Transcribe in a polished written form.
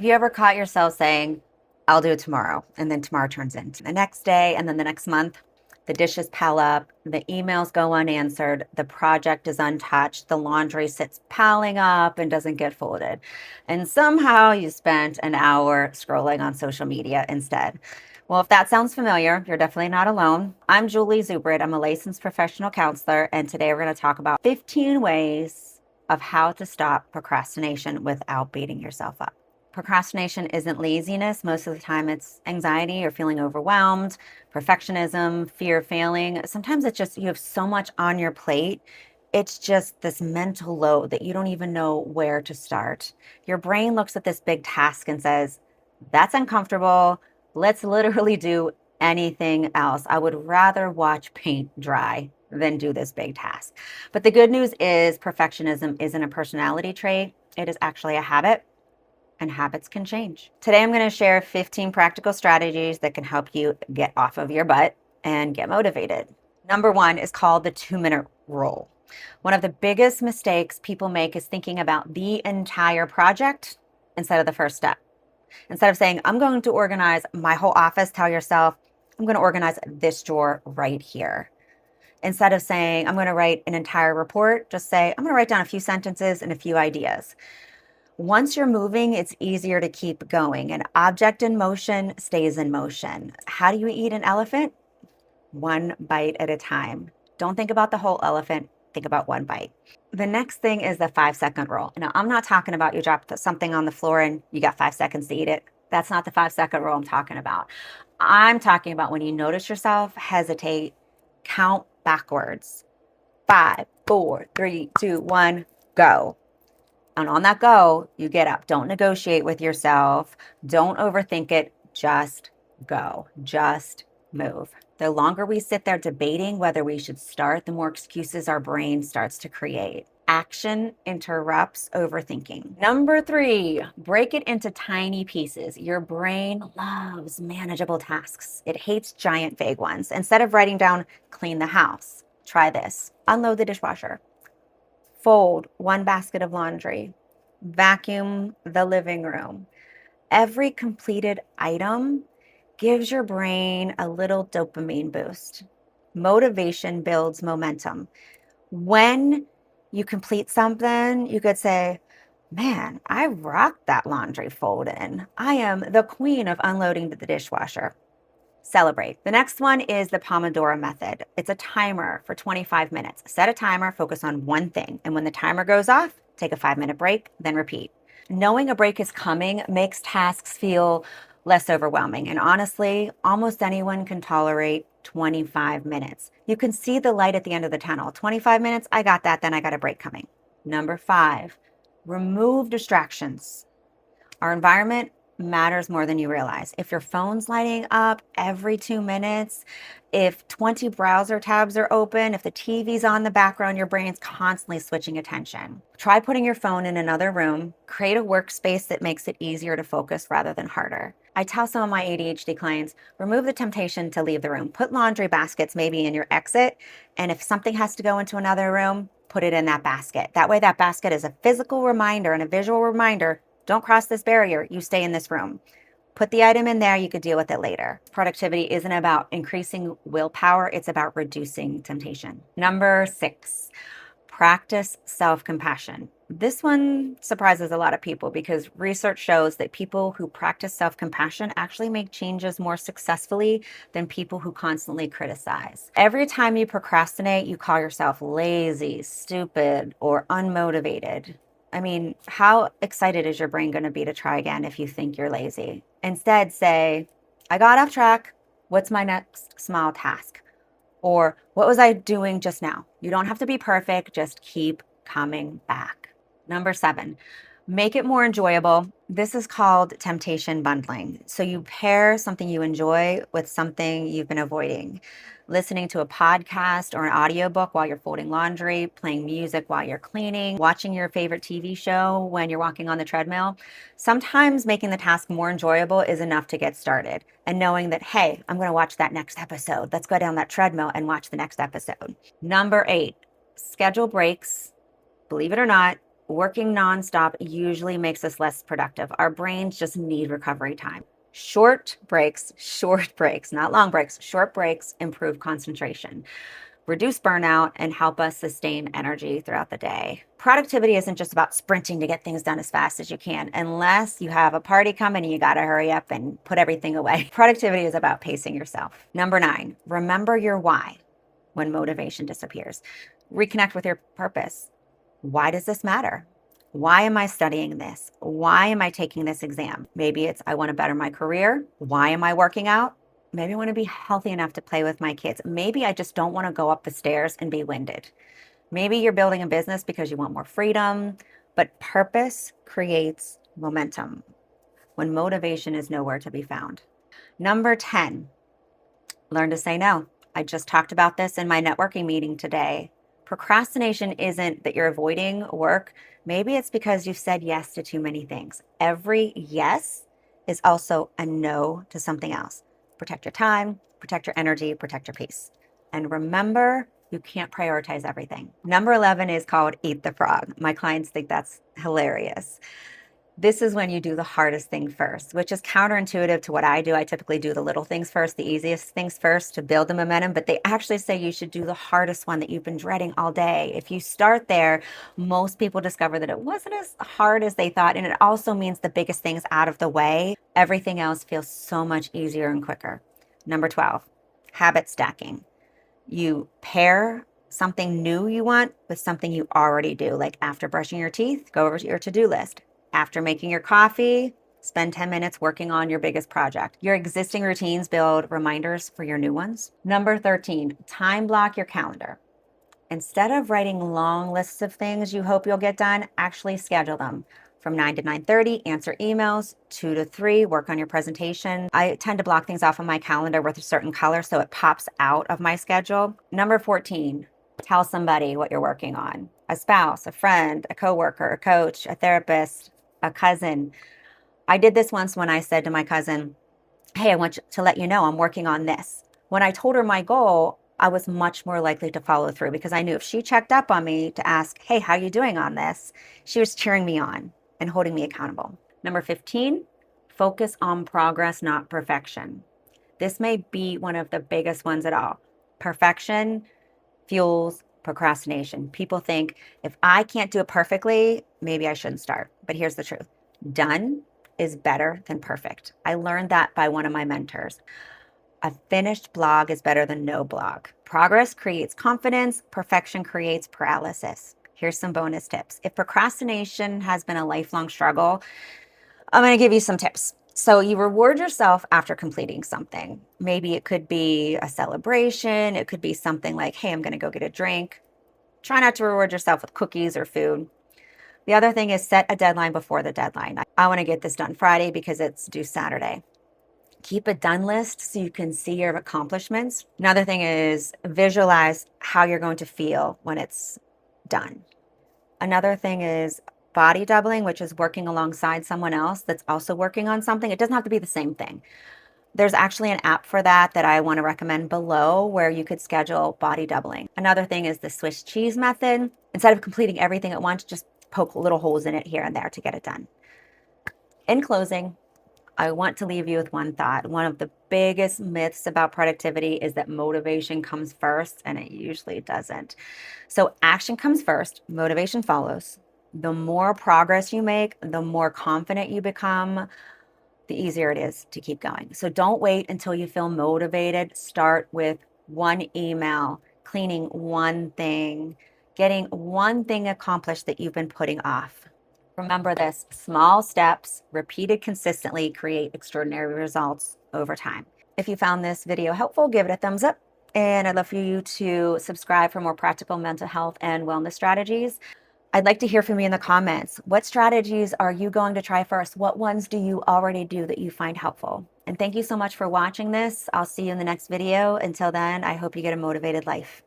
you ever caught yourself saying, I'll do it tomorrow, and then tomorrow turns into the next day and then the next month? The dishes pile up, the emails go unanswered, the project is untouched, the laundry sits piling up and doesn't get folded. And somehow you spent an hour scrolling on social media instead. Well, if that sounds familiar, you're definitely not alone. I'm Julie Zubryd. I'm a licensed professional counselor, and today we're going to talk about 15 ways of how to stop procrastination without beating yourself up. Procrastination isn't laziness. Most of the time, it's anxiety or feeling overwhelmed, perfectionism, fear of failing. Sometimes it's just you have so much on your plate. It's just this mental load that you don't even know where to start. Your brain looks at this big task and says, that's uncomfortable. Let's literally do anything else. I would rather watch paint dry than do this big task. But the good news is perfectionism isn't a personality trait. It is actually a habit, and habits can change. Today, I'm going to share 15 practical strategies that can help you get off of your butt and get motivated. Number one is called the 2-minute rule. One of the biggest mistakes people make is thinking about the entire project instead of the first step. Instead of saying, I'm going to organize my whole office, tell yourself, I'm going to organize this drawer right here. Instead of saying, I'm going to write an entire report, just say, I'm going to write down a few sentences and a few ideas. Once you're moving, it's easier to keep going. An object in motion stays in motion. How do you eat an elephant? One bite at a time. Don't think about the whole elephant. Think about one bite. The next thing is the 5-second rule. Now, I'm not talking about you dropped something on the floor and you got 5 seconds to eat it. That's not the 5-second rule I'm talking about. I'm talking about when you notice yourself hesitate, count backwards. 5, 4, 3, 2, 1, go. And on that go, you get up. Don't negotiate with yourself. Don't overthink it. Just go. Just move. The longer we sit there debating whether we should start, the more excuses our brain starts to create. Action interrupts overthinking. Number 3, break it into tiny pieces. Your brain loves manageable tasks. It hates giant, vague ones. Instead of writing down, clean the house, try this. Unload the dishwasher. Fold one basket of laundry, vacuum the living room. Every completed item gives your brain a little dopamine boost. Motivation builds momentum. When you complete something, you could say, man, I rocked that laundry fold in. I am the queen of unloading the dishwasher. Celebrate. The next one is the Pomodoro method. It's a timer for 25 minutes. Set a timer, focus on one thing. And when the timer goes off, take a 5-minute break, then repeat. Knowing a break is coming makes tasks feel less overwhelming. And honestly, almost anyone can tolerate 25 minutes. You can see the light at the end of the tunnel. 25 minutes, I got that, then I got a break coming. Number 5, remove distractions. Our environment matters more than you realize. If your phone's lighting up every 2 minutes, if 20 browser tabs are open, if the TV's on the background, your brain's constantly switching attention. Try putting your phone in another room. Create a workspace that makes it easier to focus rather than harder. I tell some of my ADHD clients, remove the temptation to leave the room. Put laundry baskets maybe in your exit, and if something has to go into another room, put it in that basket. That way that basket is a physical reminder and a visual reminder. Don't cross this barrier. You stay in this room. Put the item in there. You could deal with it later. Productivity isn't about increasing willpower. It's about reducing temptation. Number 6, practice self-compassion. This one surprises a lot of people because research shows that people who practice self-compassion actually make changes more successfully than people who constantly criticize. Every time you procrastinate, you call yourself lazy, stupid, or unmotivated. I mean, how excited is your brain going to be to try again if you think you're lazy? Instead, say, I got off track. What's my next small task? Or what was I doing just now? You don't have to be perfect. Just keep coming back. Number 7, make it more enjoyable. This is called temptation bundling. So you pair something you enjoy with something you've been avoiding. Listening to a podcast or an audiobook while you're folding laundry, playing music while you're cleaning, watching your favorite TV show when you're walking on the treadmill. Sometimes making the task more enjoyable is enough to get started. And knowing that, hey, I'm going to watch that next episode. Let's go down that treadmill and watch the next episode. Number 8, schedule breaks. Believe it or not, Working nonstop usually makes us less productive. Our brains just need recovery time. Short breaks, not long breaks, short breaks improve concentration, reduce burnout, and help us sustain energy throughout the day. Productivity isn't just about sprinting to get things done as fast as you can, unless you have a party coming and you got to hurry up and put everything away. Productivity is about pacing yourself. Number 9, remember your why when motivation disappears. Reconnect with your purpose. Why does this matter? Why am I studying this? Why am I taking this exam? Maybe it's I want to better my career. Why am I working out? Maybe I want to be healthy enough to play with my kids. Maybe I just don't want to go up the stairs and be winded. Maybe you're building a business because you want more freedom, but purpose creates momentum when motivation is nowhere to be found. Number 10, learn to say no. I just talked about this in my networking meeting today. Procrastination isn't that you're avoiding work. Maybe it's because you've said yes to too many things. Every yes is also a no to something else. Protect your time, protect your energy, protect your peace. And remember, you can't prioritize everything. Number 11 is called Eat the Frog. My clients think that's hilarious. This is when you do the hardest thing first, which is counterintuitive to what I do. I typically do the little things first, the easiest things first to build the momentum, but they actually say you should do the hardest one that you've been dreading all day. If you start there, most people discover that it wasn't as hard as they thought. And it also means the biggest things out of the way. Everything else feels so much easier and quicker. Number 12, habit stacking. You pair something new you want with something you already do. Like after brushing your teeth, go over to your to-do list. After making your coffee, spend 10 minutes working on your biggest project. Your existing routines build reminders for your new ones. Number 13, time block your calendar. Instead of writing long lists of things you hope you'll get done, actually schedule them. From 9 to 9:30, answer emails, 2 to 3, work on your presentation. I tend to block things off on my calendar with a certain color so it pops out of my schedule. Number 14, tell somebody what you're working on. A spouse, a friend, a coworker, a coach, a therapist, a cousin. I did this once when I said to my cousin, hey, I want to let you know I'm working on this. When I told her my goal, I was much more likely to follow through because I knew if she checked up on me to ask, hey, how you doing on this? She was cheering me on and holding me accountable. Number 15, focus on progress, not perfection. This may be one of the biggest ones at all. Perfection fuels procrastination. People think if I can't do it perfectly, maybe I shouldn't start. But here's the truth. Done is better than perfect. I learned that by one of my mentors. A finished blog is better than no blog. Progress creates confidence. Perfection creates paralysis. Here's some bonus tips. If procrastination has been a lifelong struggle, I'm going to give you some tips. So you reward yourself after completing something. Maybe it could be a celebration. It could be something like, hey, I'm going to go get a drink. Try not to reward yourself with cookies or food. The other thing is set a deadline before the deadline. I want to get this done Friday because it's due Saturday. Keep a done list so you can see your accomplishments. Another thing is visualize how you're going to feel when it's done. Another thing is body doubling, which is working alongside someone else that's also working on something. It doesn't have to be the same thing. There's actually an app for that I want to recommend below where you could schedule body doubling. Another thing is the Swiss cheese method. Instead of completing everything at once, just poke little holes in it here and there to get it done. In closing, I want to leave you with one thought. One of the biggest myths about productivity is that motivation comes first, and it usually doesn't. So action comes first, motivation follows. The more progress you make, the more confident you become, the easier it is to keep going. So don't wait until you feel motivated. Start with one email, cleaning one thing, getting one thing accomplished that you've been putting off. Remember this, small steps repeated consistently create extraordinary results over time. If you found this video helpful, give it a thumbs up. And I'd love for you to subscribe for more practical mental health and wellness strategies. I'd like to hear from you in the comments. What strategies are you going to try first? What ones do you already do that you find helpful? And thank you so much for watching this. I'll see you in the next video. Until then, I hope you get a motivated life.